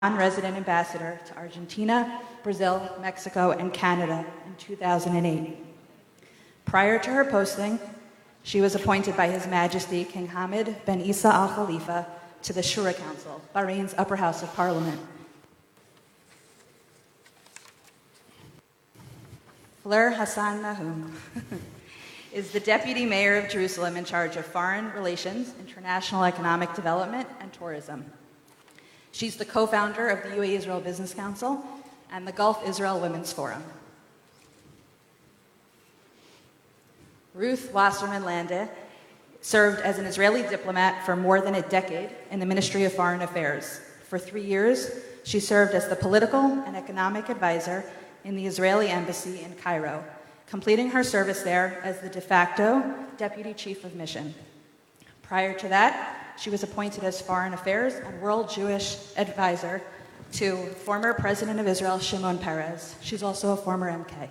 non-resident ambassador to Argentina, Brazil, Mexico, and Canada in 2008. Prior to her posting, she was appointed by His Majesty King Hamad bin Isa Al Khalifa to the Shura Council, Bahrain's upper house of parliament. Fleur Hassan Nahum is the Deputy Mayor of Jerusalem in charge of foreign relations, international economic development, and tourism. She's the co-founder of the UAE-Israel Business Council and the Gulf Israel Women's Forum. Ruth Wasserman Lande served as an Israeli diplomat for more than a decade in the Ministry of Foreign Affairs. For 3 years, she served as the political and economic advisor in the Israeli embassy in Cairo, completing her service there as the de facto deputy chief of mission. Prior to that, she was appointed as Foreign Affairs and World Jewish Advisor to former President of Israel, Shimon Peres. She's also a former MK.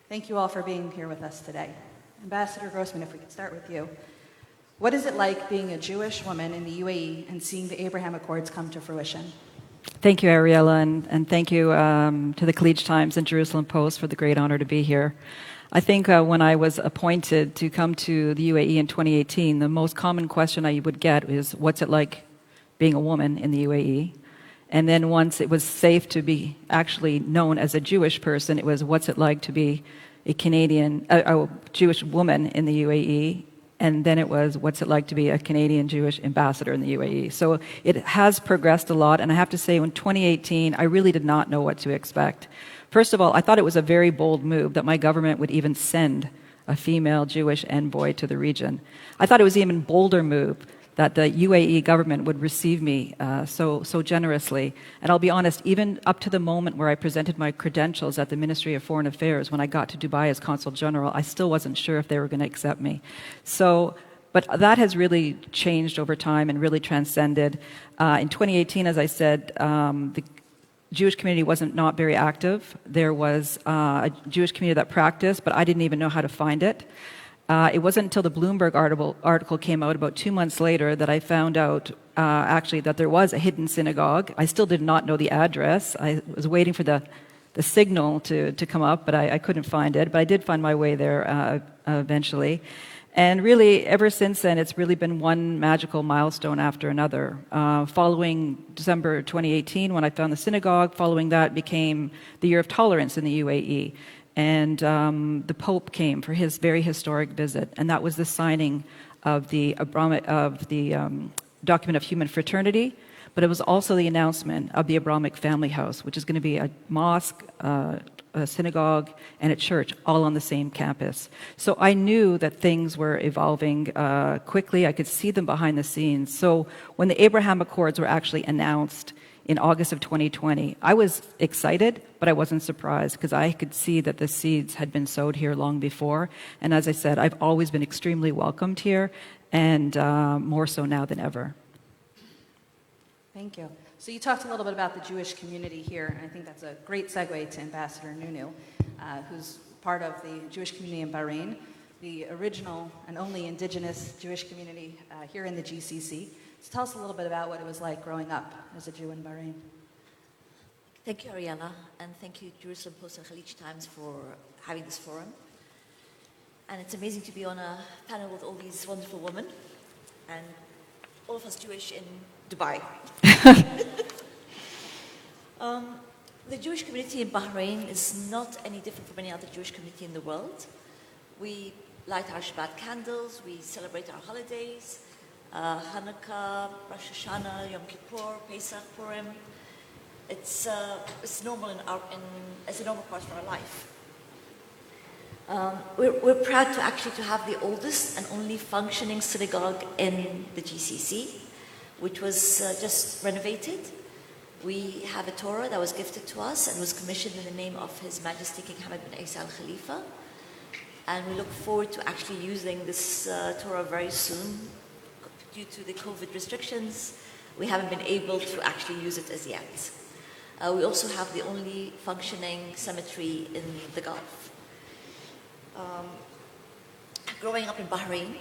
Thank you all for being here with us today. Ambassador Grossman, if we could start with you. What is it like being a Jewish woman in the UAE and seeing the Abraham Accords come to fruition? Thank you, Ariella, and thank you to the Khaleej Times and Jerusalem Post for the great honor to be here. I think when I was appointed to come to the UAE in 2018, the most common question I would get is, what's it like being a woman in the UAE? And then once it was safe to be actually known as a Jewish person, it was, what's it like to be a Jewish woman in the UAE? And then it was, what's it like to be a Canadian Jewish ambassador in the UAE? So it has progressed a lot, and I have to say, in 2018, I really did not know what to expect. First of all, I thought it was a very bold move that my government would even send a female Jewish envoy to the region. I thought it was an even bolder move that the UAE government would receive me so generously. And I'll be honest, even up to the moment where I presented my credentials at the Ministry of Foreign Affairs, when I got to Dubai as Consul General, I still wasn't sure if they were going to accept me. But that has really changed over time and really transcended. In 2018, as I said, the Jewish community wasn't not very active. There was a Jewish community that practiced, but I didn't even know how to find it. It wasn't until the Bloomberg article came out about 2 months later that I found out actually that there was a hidden synagogue. I still did not know the address. I was waiting for the signal to come up, but I couldn't find it. But I did find my way there eventually. And really, ever since then, it's really been one magical milestone after another. Following December 2018, when I found the synagogue, following that became the Year of Tolerance in the UAE. And the Pope came for his very historic visit, and that was the signing of the Document of Human Fraternity, but it was also the announcement of the Abrahamic Family House, which is going to be a mosque, a synagogue, and a church, all on the same campus. So I knew that things were evolving quickly. I could see them behind the scenes. So when the Abraham Accords were actually announced in August of 2020, I was excited, but I wasn't surprised because I could see that the seeds had been sowed here long before. And as I said, I've always been extremely welcomed here, and more so now than ever. Thank you. So you talked a little bit about the Jewish community here, and I think that's a great segue to Ambassador Nunu, who's part of the Jewish community in Bahrain, the original and only indigenous Jewish community here in the GCC. So tell us a little bit about what it was like growing up as a Jew in Bahrain. Thank you, Ariella, and thank you, Jerusalem Post and Khaleej Times, for having this forum. And it's amazing to be on a panel with all these wonderful women, and all of us Jewish in Dubai. The Jewish community in Bahrain is not any different from any other Jewish community in the world. We light our Shabbat candles, we celebrate our holidays, Hanukkah, Rosh Hashanah, Yom Kippur, Pesach, Purim. It's normal as a normal part of our life. We're proud to have the oldest and only functioning synagogue in the GCC, which was just renovated. We have a Torah that was gifted to us and was commissioned in the name of His Majesty King Hamad bin Isa Al Khalifa. And we look forward to actually using this Torah very soon. Due to the COVID restrictions, we haven't been able to actually use it as yet. We also have the only functioning cemetery in the Gulf. Growing up in Bahrain,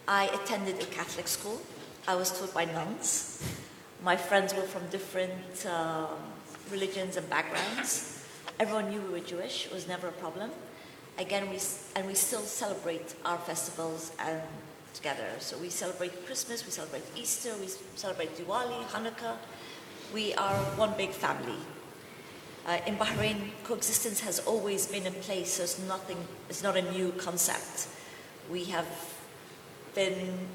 I attended a Catholic school. I was taught by nuns. My friends were from different religions and backgrounds. Everyone knew we were Jewish. It was never a problem. Again, we still celebrate our festivals and together. So we celebrate Christmas, we celebrate Easter, we celebrate Diwali, Hanukkah. We are one big family. In Bahrain, coexistence has always been in place, so it's not a new concept. We have been,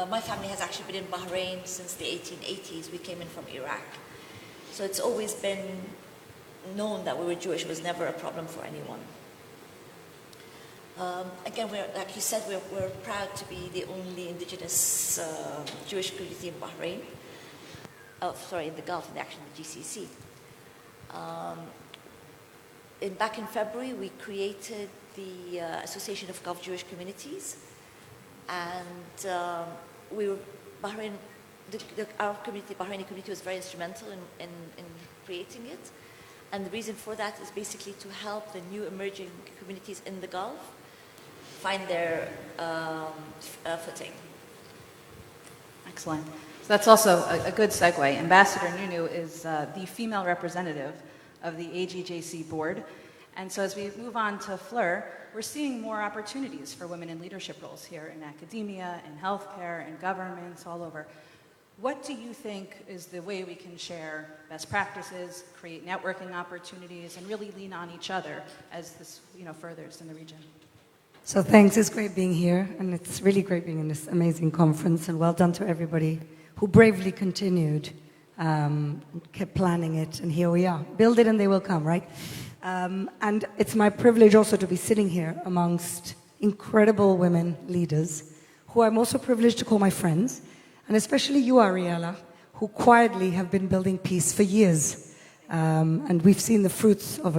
my family has actually been in Bahrain since the 1880s. We came in from Iraq. So it's always been known that we were Jewish. It was never a problem for anyone. Again, like you said, we're proud to be the only indigenous Jewish community in Bahrain. In the Gulf, actually the GCC. Back in February, we created the Association of Gulf Jewish Communities, and our community, Bahraini community, was very instrumental in creating it. And the reason for that is basically to help the new emerging communities in the Gulf find their footing. Excellent. So that's also a good segue. Ambassador Nunu is the female representative of the AGJC board. And so as we move on to Fleur, we're seeing more opportunities for women in leadership roles here in academia, in healthcare, in governments, all over. What do you think is the way we can share best practices, create networking opportunities, and really lean on each other as this furthers in the region? So thanks, it's great being here, and it's really great being in this amazing conference, and well done to everybody who bravely continued, kept planning it, and here we are. Build it and they will come, right? And it's my privilege also to be sitting here amongst incredible women leaders, who I'm also privileged to call my friends, and especially you, Ariella, who quietly have been building peace for years. And we've seen the fruits of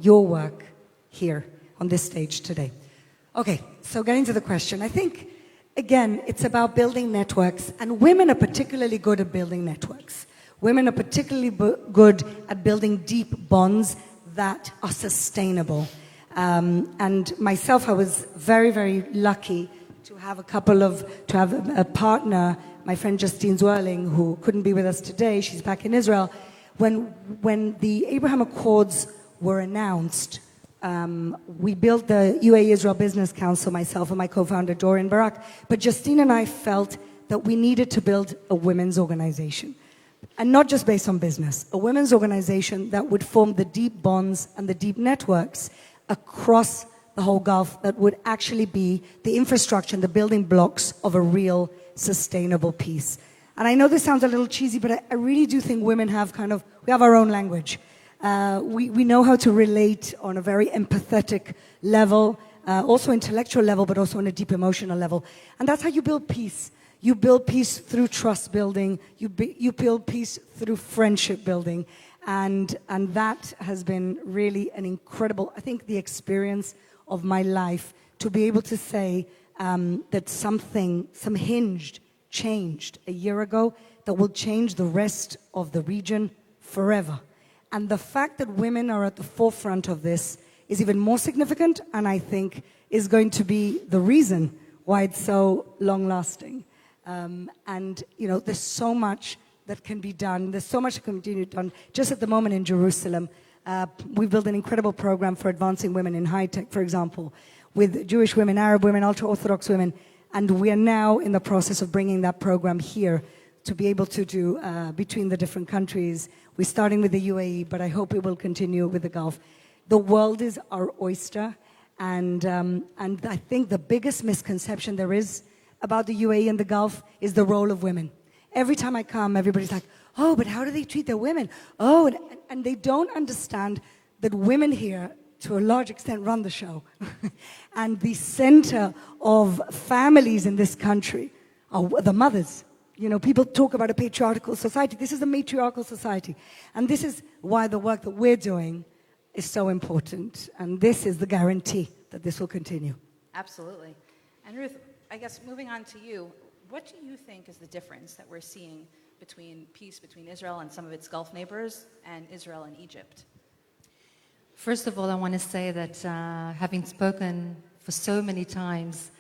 your work here on this stage today. Okay, so getting to the question. I think, again, it's about building networks, and women are particularly good at building networks. Women are particularly good at building deep bonds that are sustainable. And myself, I was very, very lucky to have a partner, my friend Justine Zwirling, who couldn't be with us today. She's back in Israel. When the Abraham Accords were announced, we built the UAE-Israel Business Council, myself and my co-founder Dorian Barak, but Justine and I felt that we needed to build a women's organization. And not just based on business, a women's organization that would form the deep bonds and the deep networks across the whole Gulf that would actually be the infrastructure and the building blocks of a real sustainable peace. And I know this sounds a little cheesy, but I really do think women have we have our own language. We know how to relate on a very empathetic level, also intellectual level, but also on a deep emotional level. And that's how you build peace. You build peace through trust building. You build peace through friendship building. And that has been really an incredible, I think, the experience of my life, to be able to say that some hinged, changed a year ago that will change the rest of the region forever. And the fact that women are at the forefront of this is even more significant, and I think is going to be the reason why it's so long-lasting. And, there's so much that can be done. There's so much that can be done. Just at the moment in Jerusalem, we built an incredible program for advancing women in high tech, for example, with Jewish women, Arab women, ultra-Orthodox women. And we are now in the process of bringing that program here to be able to do between the different countries. We're starting with the UAE, but I hope it will continue with the Gulf. The world is our oyster, and I think the biggest misconception there is about the UAE and the Gulf is the role of women. Every time I come, everybody's like, oh, but how do they treat their women? Oh, and they don't understand that women here, to a large extent, run the show. And the center of families in this country are the mothers. People talk about a patriarchal society. This is a matriarchal society. And this is why the work that we're doing is so important. And this is the guarantee that this will continue. Absolutely. And Ruth, I guess moving on to you, what do you think is the difference that we're seeing between peace between Israel and some of its Gulf neighbors and Israel and Egypt? First of all, I want to say that having spoken for so many times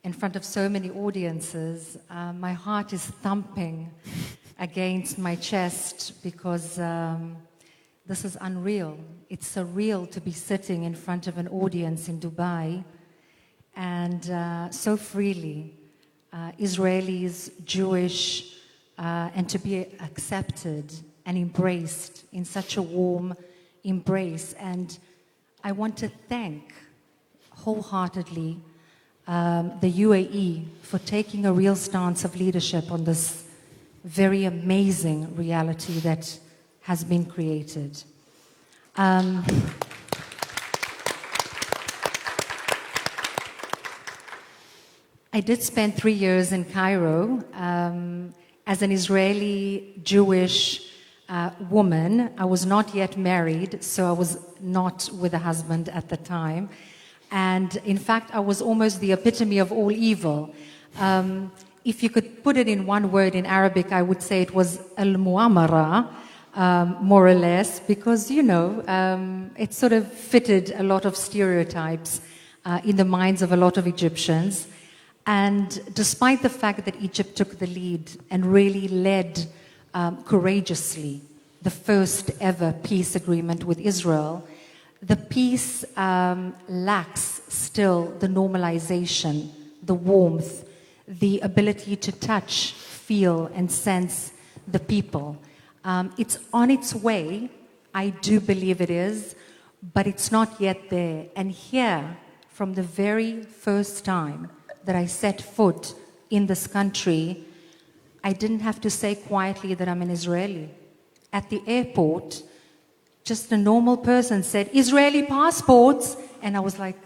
in front of so many audiences, my heart is thumping against my chest because this is unreal. It's surreal to be sitting in front of an audience in Dubai and so freely, Israelis, Jewish, and to be accepted and embraced in such a warm embrace. And I want to thank wholeheartedly the UAE for taking a real stance of leadership on this very amazing reality that has been created. I did spend 3 years in Cairo as an Israeli Jewish woman. I was not yet married, so I was not with a husband at the time. And in fact, I was almost the epitome of all evil. If you could put it in one word in Arabic, I would say it was al-mu'amara, more or less, because, you know, it sort of fitted a lot of stereotypes in the minds of a lot of Egyptians. And despite the fact that Egypt took the lead and really led courageously the first ever peace agreement with Israel, the peace lacks still the normalization, the warmth, the ability to touch, feel, and sense the people. It's on its way, I do believe it is, but it's not yet there. And here, from the very first time that I set foot in this country, I didn't have to say quietly that I'm an Israeli. At the airport, just a normal person said, Israeli passports. And I was like,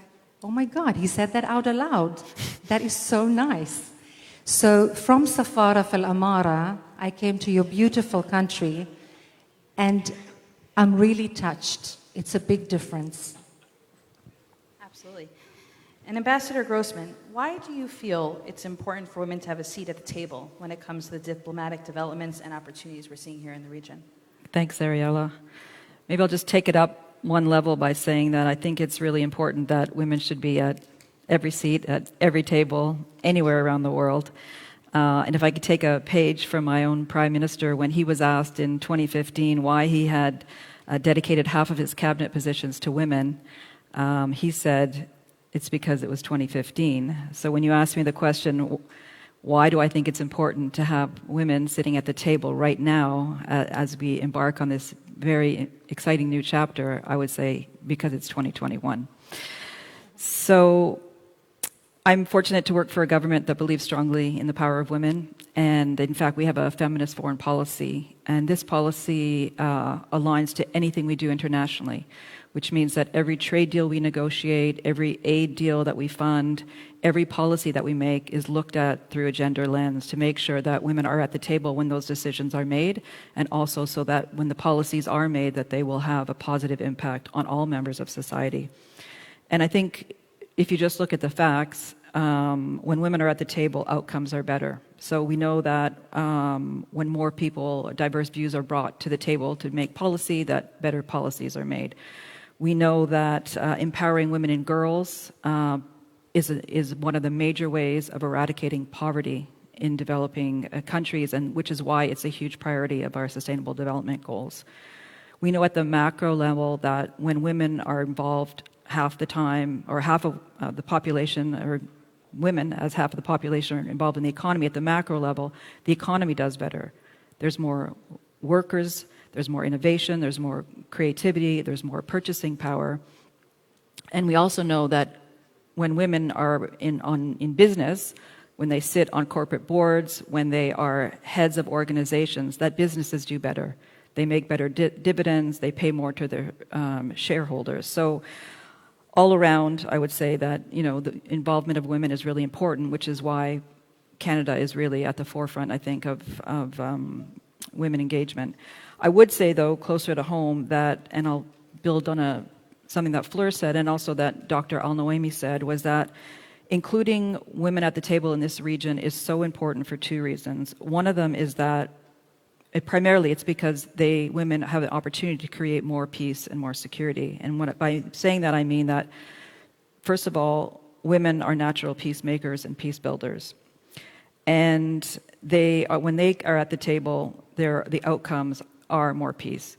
oh my God, he said that out aloud. That is so nice. So from Safara Fal Amara, I came to your beautiful country, and I'm really touched. It's a big difference. Absolutely. And Ambassador Grossman, why do you feel it's important for women to have a seat at the table when it comes to the diplomatic developments and opportunities we're seeing here in the region? Thanks, Ariella. Maybe I'll just take it up one level by saying that I think it's really important that women should be at every seat, at every table, anywhere around the world. And if I could take a page from my own Prime Minister, when he was asked in 2015 why he had dedicated half of his cabinet positions to women, he said, it's because it was 2015. So when you ask me the question, why do I think it's important to have women sitting at the table right now as we embark on this very exciting new chapter, I would say because it's 2021. So I'm fortunate to work for a government that believes strongly in the power of women. And in fact, we have a feminist foreign policy. And this policy aligns to anything we do internationally, which means that every trade deal we negotiate, every aid deal that we fund, every policy that we make is looked at through a gender lens to make sure that women are at the table when those decisions are made, and also so that when the policies are made, that they will have a positive impact on all members of society. And I think if you just look at the facts, when women are at the table, outcomes are better. So we know that when more people, diverse views are brought to the table to make policy, that better policies are made. We know that empowering women and girls is one of the major ways of eradicating poverty in developing countries, and which is why it's a huge priority of our Sustainable Development Goals. We know at the macro level that when women are involved half the time, or half of the population, or women as half of the population are involved in the economy, at the macro level, the economy does better. There's more workers, there's more innovation, there's more creativity, there's more purchasing power. And we also know that when women are in business, when they sit on corporate boards, when they are heads of organizations, that businesses do better. They make better dividends, they pay more to their shareholders. So all around, I would say that, you know, the involvement of women is really important, which is why Canada is really at the forefront, I think, of women engagement. I would say, though, closer to home, that, and I'll build on something that Fleur said, and also that Dr. Al-Noaimi said, was that including women at the table in this region is so important for two reasons. One of them is that primarily it's because women have the opportunity to create more peace and more security. And by saying that, I mean that, first of all, women are natural peacemakers and peace builders. And they are, when they are at the table, the outcomes are more peace.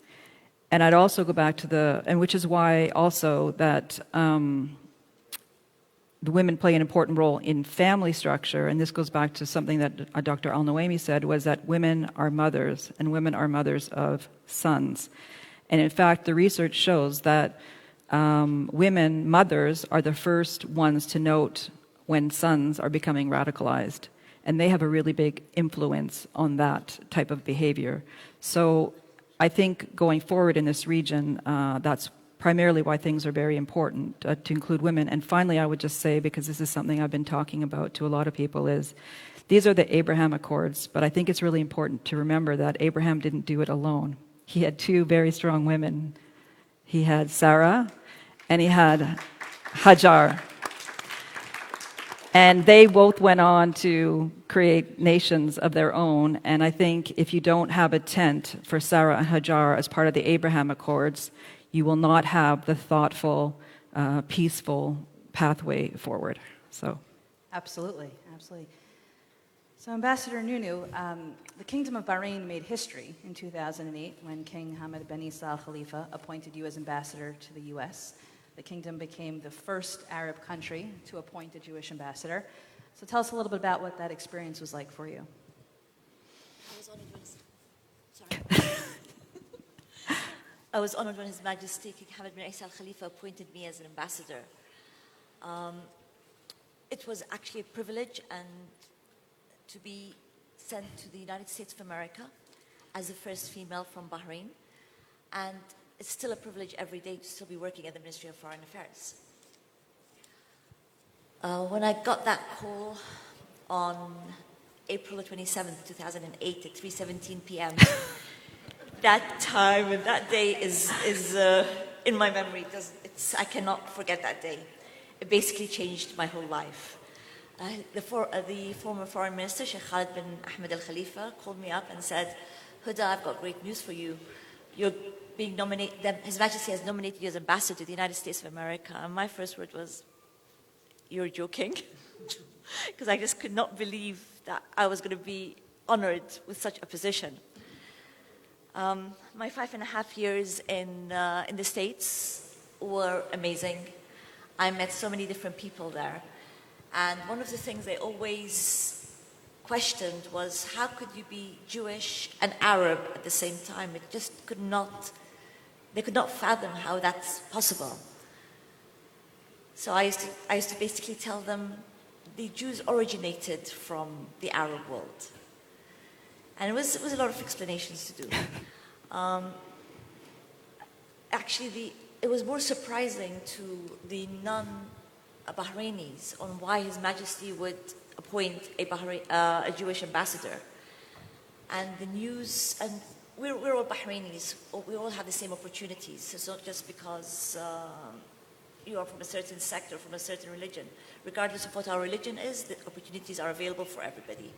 And I'd also go back to and which is why also that the women play an important role in family structure, and this goes back to something that Dr. Al-Noaimi said, was that women are mothers, and women are mothers of sons. And in fact, the research shows that women, mothers, are the first ones to note when sons are becoming radicalized. And they have a really big influence on that type of behavior. So I think going forward in this region, that's primarily why things are very important to include women. And finally, I would just say, because this is something I've been talking about to a lot of people, is these are the Abraham Accords, but I think it's really important to remember that Abraham didn't do it alone. He had two very strong women. He had Sarah and he had Hajar. And they both went on to create nations of their own. And I think if you don't have a tent for Sarah and Hajar as part of the Abraham Accords, you will not have the thoughtful, peaceful pathway forward. So, Absolutely, absolutely. So, Ambassador Nunu, the Kingdom of Bahrain made history in 2008 when King Hamad bin Isa Al Khalifa appointed you as ambassador to the U.S. The kingdom became the first Arab country to appoint a Jewish ambassador. So tell us a little bit about what that experience was like for you. I was honored when His Majesty King Hamad bin Isa Al Khalifa appointed me as an ambassador. It was actually a privilege and to be sent to the United States of America as the first female from Bahrain. And it's still a privilege every day to still be working at the Ministry of Foreign Affairs. When I got that call on April 27th, 2008 at 3:17 p.m., that time and that day is in my memory. I cannot forget that day. It basically changed my whole life. The former foreign minister, Sheikh Khalid bin Ahmed Al Khalifa, called me up and said, "Huda, I've got great news for you. You're being nominated. His Majesty has nominated you as ambassador to the United States of America." And my first word was, "You're joking," because I just could not believe that I was going to be honored with such a position. My 5.5 years in the States were amazing. I met so many different people there. And one of the things they always questioned was, how could you be Jewish and Arab at the same time? It just they could not fathom how that's possible. So I used to basically tell them the Jews originated from the Arab world. And it was a lot of explanations to do. Actually, it was more surprising to the non-Bahrainis on why His Majesty would appoint a Jewish ambassador. And the news, and we're all Bahrainis, we all have the same opportunities. It's not just because you are from a certain sect or from a certain religion. Regardless of what our religion is, the opportunities are available for everybody.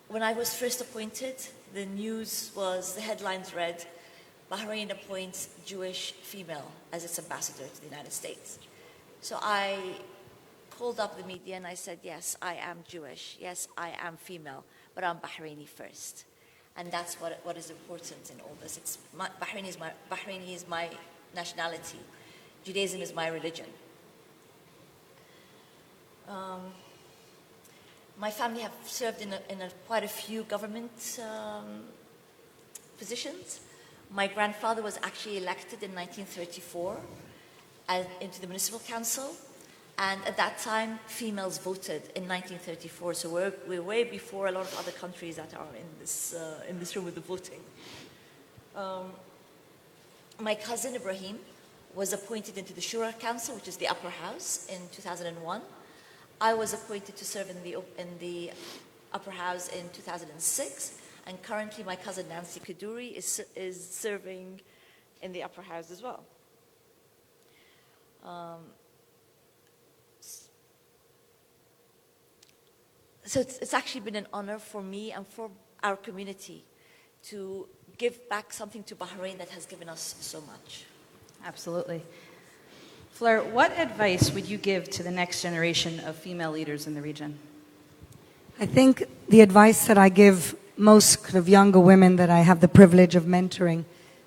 When I was first appointed, the headlines read, "Bahrain appoints Jewish female as its ambassador to the United States." So I called up the media and I said, "Yes, I am Jewish. Yes, I am female, but I'm Bahraini first." And that's what is important in all this. Bahraini is my nationality. Judaism is my religion. My family have served in quite a few government positions. My grandfather was actually elected in 1934 into the municipal council. And at that time, females voted in 1934. So we're way before a lot of other countries that are in this room with the voting. My cousin Ibrahim was appointed into the Shura Council, which is the upper house, in 2001. I was appointed to serve in the upper house in 2006. And currently, my cousin Nancy Kaduri is serving in the upper house as well. So it's actually been an honor for me and for our community to give back something to Bahrain that has given us so much. Absolutely. Fleur, what advice would you give to the next generation of female leaders in the region? I think the advice that I give most kind of younger women that I have the privilege of mentoring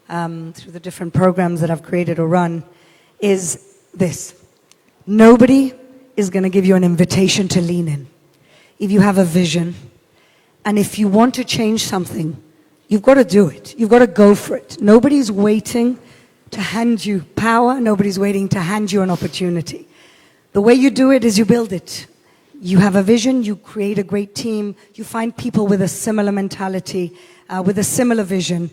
through the different programs that I've created or run is this. Nobody is going to give you an invitation to lean in. If you have a vision and if you want to change something, you've got to do it. You've got to go for it. Nobody's waiting to hand you power. Nobody's waiting to hand you an opportunity. The way you do it is you build it. You have a vision, you create a great team, you find people with a similar mentality, with a similar vision,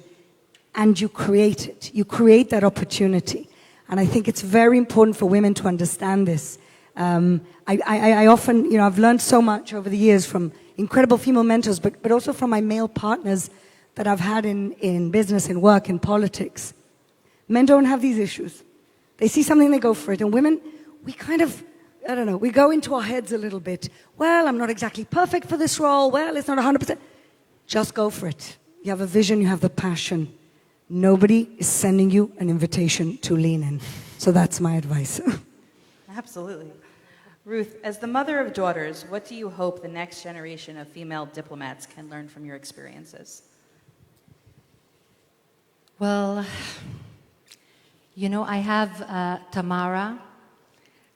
and you create it. You create that opportunity. And I think it's very important for women to understand this. I often, I've learned so much over the years from incredible female mentors, but also from my male partners that I've had in business, in work, in politics. Men don't have these issues. They see something, they go for it. And women, we kind of, we go into our heads a little bit. Well, I'm not exactly perfect for this role. Well, it's not 100%. Just go for it. You have a vision, you have the passion. Nobody is sending you an invitation to lean in. So that's my advice. Absolutely. Ruth, as the mother of daughters, what do you hope the next generation of female diplomats can learn from your experiences? Well, I have Tamara,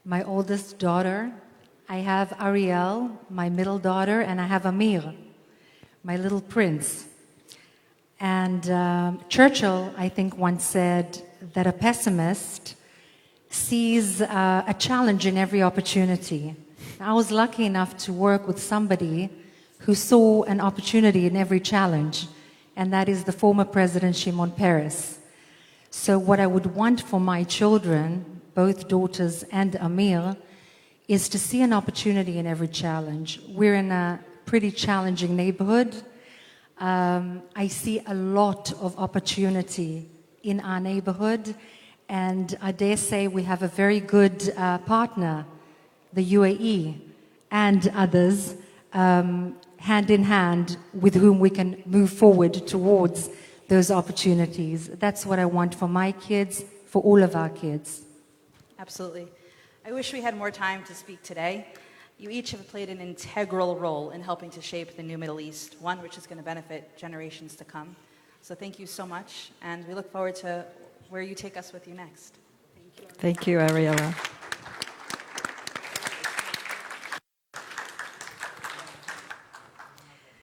my oldest daughter. I have Ariel, my middle daughter, and I have Amir, my little prince. And Churchill, I think, once said that a pessimist sees a challenge in every opportunity. I was lucky enough to work with somebody who saw an opportunity in every challenge, and that is the former President Shimon Peres. So what I would want for my children, both daughters and Amir, is to see an opportunity in every challenge. We're in a pretty challenging neighborhood. I see a lot of opportunity in our neighborhood, and I dare say we have a very good partner, the UAE, and others, hand in hand, with whom we can move forward towards those opportunities. That's what I want for my kids, for all of our kids. Absolutely. I wish we had more time to speak today. You each have played an integral role in helping to shape the new Middle East, one which is going to benefit generations to come. So thank you so much, and we look forward to where you take us with you next. Thank you, Ariella.